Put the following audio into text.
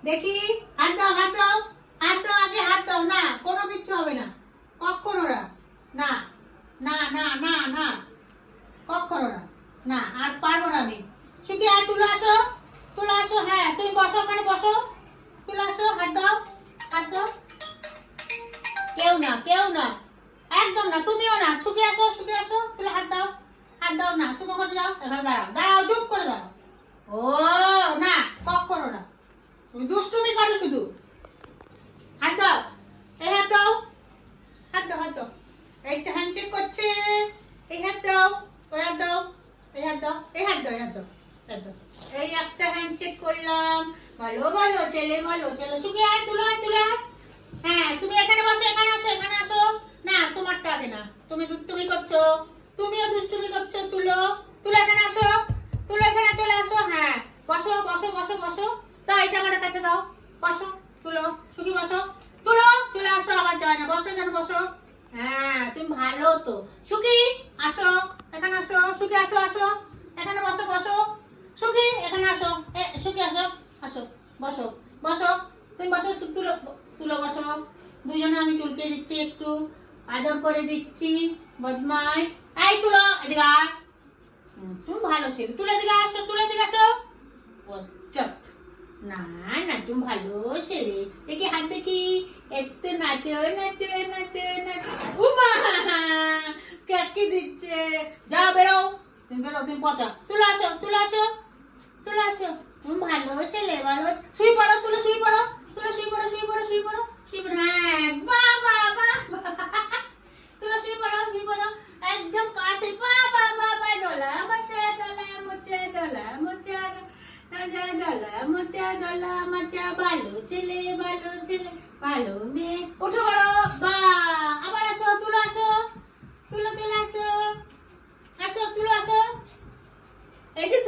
দেখি হাত দাও হাত দাও হাত দাও, আগে হাত দাও। না কোনো কিচ্ছু হবে না কখনো না, না না না না না কখনো না, না আর পারবো না আমি। সুখী আর তুলে আসো, তুলে আসো। হ্যাঁ তুমি বসো, ওখানে বসো, তুলে আসো। হাত দাও হাত দাও। কেউ না কেউ না, একদম না, তুমিও না। সুখী আসো, সুখী আসো, তুলে হাত দাও, হাত দাও। না তুমি ওখানে যাও, এখানে দাঁড়াও, দাঁড়াও, চুপ করে দাও। ও না কখনো না, তুমি দুষ্টুমি করো শুধু। হাত দাও, এই হাত দাও, হাত দাও, হাত দাও। এই তো হ্যান্ডশেক করছে, এই হাত দাও, ওই হাত দাও, এই হাত দাও, এই হাত দাও, এই হাত দাও, হাত দাও। এই একটা হ্যান্ডশেক করলাম। ভালো ভালো ছেলে, ভালো ছেলে। সুখী আয়, তুলো আয়, তুলে আয়। হ্যাঁ তুমি এখানে বসো, এখানে আসো, এখানে আসো। না তোমারটা আগে না, তুমি দুষ্টুমি করছো, তুমিও দুষ্টুমি করছো। তুলো, তুলো এখানে আসো, তুলো এখানে চলে আসো। হ্যাঁ বসো বসো বসো বসো। দাও এটা আমার কাছে দাও, বসো। তুলো, সুখী বসো, তুলো, চলে আসো। আবার যায় না, বসো এখানে বসো। হ্যাঁ তুমি ভালো তো। সুখী আসো, এখানে আসো। সুখী আসো, আসো এখানে বসো, বসো। সুখী এখানে আসো, সুখী আসো, আসো, বসো বসো। তুমি বসো, তুলো, তুলো বসো। দুজনে আমি চুলকে দিচ্ছি, একটু আদর করে দিচ্ছি। বদমাইশ। এই তুলো এদিকে আয়। তুমি ভালো ছেলে, তুলে দিকে আসো, তুলে দিকে আসো। চট। না না তুমি ভালো ছেলে। দেখি হাত দেখি, একটু নাচো নাচো নাচো নাচো। উমা কাকি দিচ্ছে। যাও বেরো, তুমি বেরো, তুমি পচা। তুলে আসো, তুলে আসো, তুলে আসো। তুমি ভালো ছেলে, ভালো। শুয়ে পড়ো, তুলে শুয়ে পড়ো, তুলে শুয়ে পড়ো, শুয়ে পড়ো, শুয়ে পড়ো, শুয়ে পড়ো। হ্যাঁ বাহ বাহ বাহ। তুলে শুয়ে পড়ো, শুয়ে পড়ো, একদম কাছে। বাহ বাহ বাহ বাহ। দোলা মোচা, দোলা মোচা, দোলা মোচা, দোলা মোচা, দোলা মোচা। ভালো ছেলে, ভালো ছেলে, ভালো মেয়ে। ওঠো বড়,